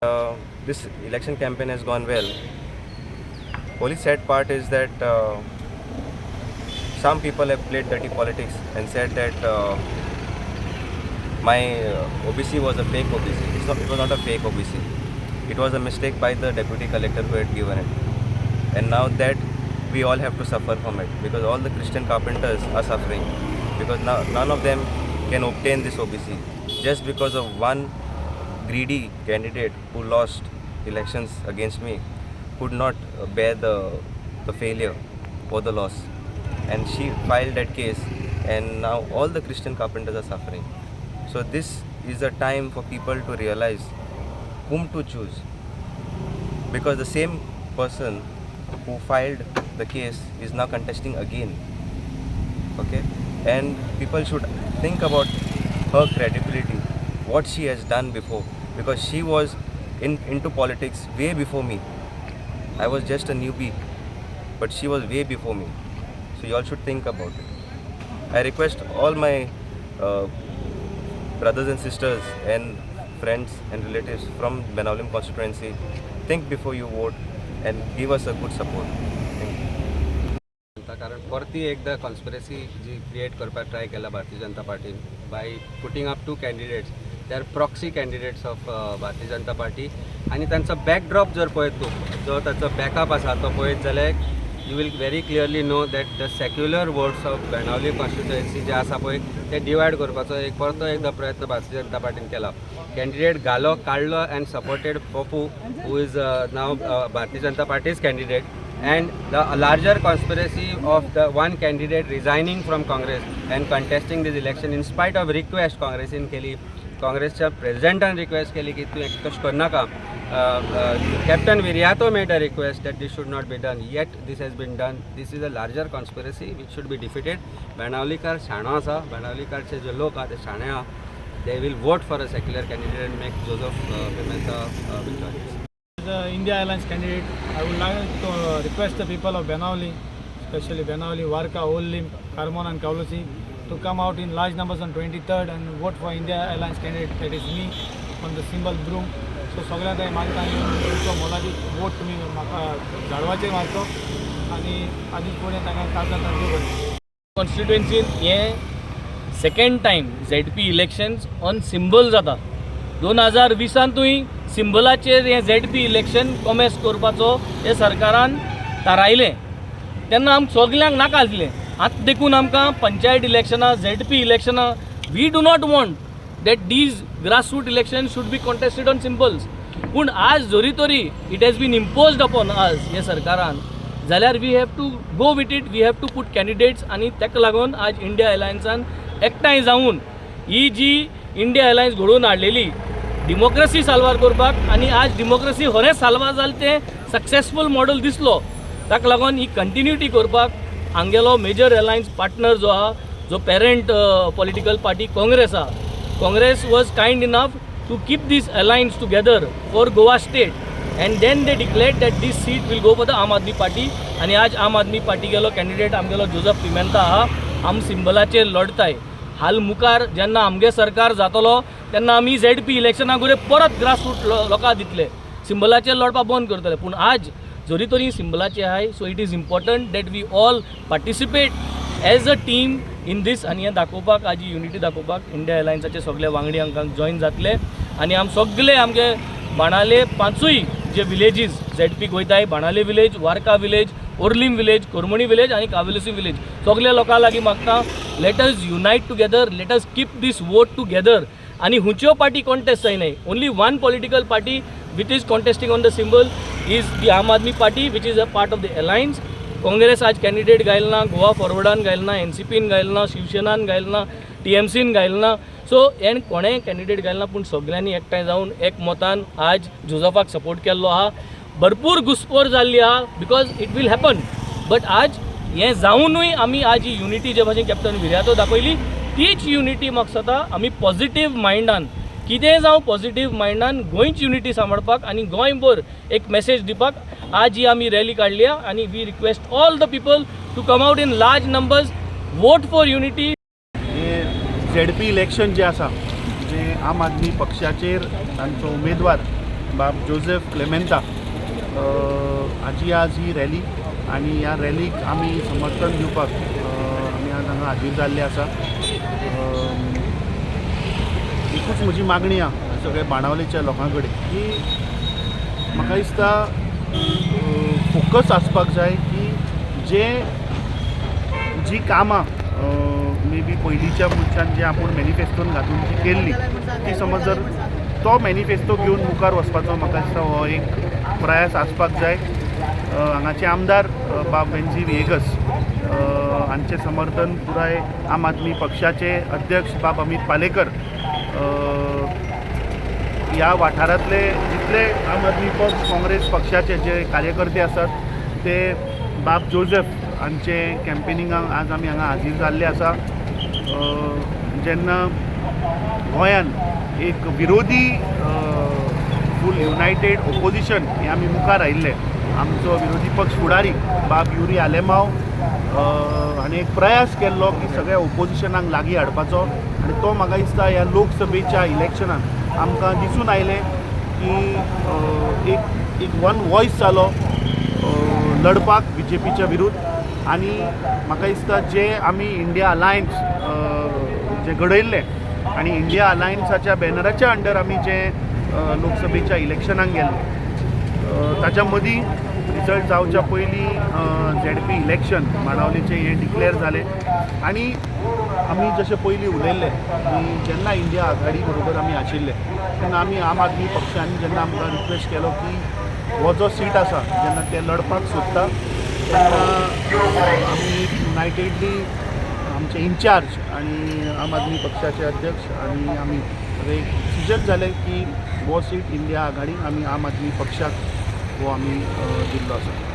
This election campaign has gone well. Only sad part is that some people have played dirty politics and said that my OBC was a fake OBC. It was not a fake OBC. It was a mistake by the deputy collector who had given it. And now that we all have to suffer from it because all the Christian carpenters are suffering because now none of them can obtain this OBC just because of one greedy candidate who lost elections against me could not bear the failure or the loss, and she filed that case, and now all the Christian carpenters are suffering. So this is a time for people to realize whom to choose, because the same person who filed the case is now contesting again. Okay, and people should think about her credibility, what she has done before, because she was into politics way before me. I was just a newbie, but she was way before me. So you all should think about it. I request all my brothers and sisters and friends and relatives from Benaulim constituency, think before you vote and give us a good support. Thank you. कारण परती एकदा conspiracy जी create करपाक try केला भारतीय जनता पार्टीन by putting up two candidates. They are proxy candidates of Bharatiya Janata party आणि तांचो backdrop जर पळयत तूं, जो ताचो बॅकअप आसा तो पळयत जाल्यार you will very clearly know that the secular votes of Benaulim constituency जे आसा पळय ते डिवायड करपाचो एक परतो एकदा प्रयत्न भारतीय जनता पार्टीन केला. कॅन्डिडेट काडलो and supported Pappu who is नाव Bharatiya Janata Party's candidate, and the larger conspiracy of the one candidate resigning from Congress and contesting this election in spite of request Congressin केली, काँग्रेसच्या प्रेसिडेंटान रिक्वेस्ट केली की तूं तशें करनाका. Captain Viriato made a request that this should not be done, yet this has been done. This is a larger conspiracy which should be defeated. बेनावलीकार शाणो आसा, बेनावलीकारचे जे लोक आहा ते शाणे आहा. They will vote for a secular candidate and make Joseph Pimenta victorious. As the India Alliance candidate, I would like to request the people of Benauli, especially Benauli, Warka, Old Limb, Carmon and Kaulosi, to come out in large numbers on 23rd and vote for India Alliance candidate, that is me, on the symbol broom. So सगळ्यांत मागता तुमचो मोलाची vote तुमी म्हाका झाडवाचेर मारचो आनी आनी फुडें तांकां कागदां तांच्यो करचो. कॉन्स्टिट्युएन्सीन हे second time ZP elections on symbol जाता. 2020 सिंबलाचेर हे ZP इलेक्शन कॉमेस करपाचो हे सरकारान थारायलें, तेन्ना आमकां सगल्यांक नाका आसलें. आतां देखून आमकां पंचायत इलेक्शनां, ZP इलेक्शनां, we do not want that these grassroot election should be contested on symbols. पूण आज जरी तरी it has been imposed upon us हे सरकारान, जाल्यार we have to go with it. We have to put candidates आनी ताका लागून आज इंडिया एलायन्सान एकठांय जावन ही जी इंडिया एलायन्स घडोवन हाडलेली डेमोक्रेसी साल्वार करपाक, आनी आज डेमोक्रेसी खरेंच साल्वार जालें तें सक्सेसफूल मॉडल दिसलो, ताका लागून ही कंटिन्युटी करपाक हांगेलो मेजर एलायन्स पार्टनर जो आहा, जो पेरंट पॉलिटिकल पार्टी काँग्रेस आहा, Congress was kind enough to keep these alliance together for Goa state, and then they declared that this seat will go for the Aam Aadmi Party. आणि आज आम Aadmi party गेलो candidate आमगेलो Joseph Pimenta आहा. आम सिंबलाचेर लढताय. हाल मुखार जेन्ना आमगे सरकार जातलो तेन्ना आमी ZP इलेक्शनाक परत ग्रासरूट लोकांक दितले, सिंबलाचेर लढपाक बंद करतले. पूण आज जरी तरी सिंबलाचे आहाय, so it is important that we all participate as a team in this. आनी हें दाखोवपाक आज युनिटी दाखोवपाक इंडिया एलायन्साचे सगळे वांगडी हांकां जॉइन जातले. आनी आम सगळे आमगे बाणाले 5 जे विलेजीस ZPक वयताय, Benaulim village, Varca village, Orlim village, Carmona village आणि कावेलोसी विलेज, सगळ्या लोकां लागीं मागता let us unite together, let us keep this vote together. आणि हुंच्यो पार्टी कॉन्टेस्ट जायनाय. Only one political party which is contesting on the symbol is the Aam Aadmi Party which is a part of the alliance. Congress आज candidate घायल ना, गोवा फॉरवर्डान घायल ना, NCPन घायल ना, शिवसेनान घायल ना, TMCन घायल ना. सो हें कोणें कॅन्डिडेट घालना, पूण सगळ्यांनी एकठांय जावन एक मोतान आज जोसेफाक सपोर्ट केल्लो आहा. भरपूर घुसपोर जाल्ली आहा because it will happen, but आज हें जावनूय आमी आज ही युनिटी जे भाशेन कॅप्टन विर्यातो दाखयली, तीच युनिटी म्हाका दिसता आमी पॉझिटिव्ह मायंडान, कितेंय जावं पॉझिटिव्ह मायंडान गोंयची युनिटी सांबाळपाक आनी गोंयभर एक मेसेज दिवपाक आज ही आमी रॅली काडली. आनी we request all the people to come out in large numbers, vote for unity. ZP election जे आसा, जे आम आदमी पक्षाचेर तांचो उमेदवार बाब जोसेफ क्लेमेंता हाची आज ही रॅली आनी ह्या रॅलीक आमी समर्थन दिवपाक आमी आज हांगा हाजीर जाल्ले आसा. एकूच म्हजी मागणी आहा सगळे बाणावलेच्या लोकां कडेन की म्हाका दिसता फोकस आसपाक जाय की जी कामां मे बी पयलींच्या मनशान जे आपूण मॅनिफेस्टोन घालून जी केल्ली ती समज जर तो मॅनिफेस्टो घेवन मुखार वचपाचो म्हाका दिसता हो एक प्रयास आसपाक जाय. हांगाचे आमदार बाब बेनझी विएगस हांचे समर्थन पुराय आम आदमी पक्षाचे अध्यक्ष बाब अमित पालेकर ह्या वाठारांतले जितले आम आदमी पक्ष काँग्रेस पक्षाचे जे कार्यकर्ते आसात ते बाब जोसेफ हांचे कॅम्पेनिंगाक आज आमी हांगा हाजीर जाल्ले आसा. जेन्ना गोंयान एक विरोधी फूल युनायटेड ओपोजिशन हे आमी मुखार आयिल्ले. आमचो विरोधी पक्ष फुडारी बाब युरी आलेमांव हाणें एक प्रयास केल्लो की सगळ्या ओपोजिशनाक लागीं हाडपाचो आनी तो म्हाका दिसता ह्या लोकसभेच्या इलेक्शनान आमकां दिसून आयलें की एक वन वॉयस जालो लडपाक BJPच्या विरुद्ध. आनी म्हाका दिसता जे आमी इंडिया अलायन्स जे घडयल्ले आनी इंडिया अलायन्साच्या बॅनराच्या अंडर आमी जे लोकसभेच्या इलेक्शनाक गेल्ले ताच्या मदीं रिजल्ट जावच्या पयलीं ZP इलेक्शन बाणावलेचें हें डिक्लेअर जालें आनी आमी जशें पयलीं उलयल्ले की जेन्ना इंडिया आघाडी बरोबर आमी आशिल्ले तेन्ना आमी आम आदमी पक्षान जेन्ना आमकां रिक्वेस्ट केलो की हो जो सीट आसा जेन्ना ते लडपाक सोदता तेन्ना आमी युनायटेडली आमचे इन्चार्ज आनी आम आदमी पक्षाचे अध्यक्ष आनी आमी एक डिसिजन जालें की हो सीट इंडिया आघाडीक आमी आम आदमी पक्षाक हो आमी दिल्लो आसा.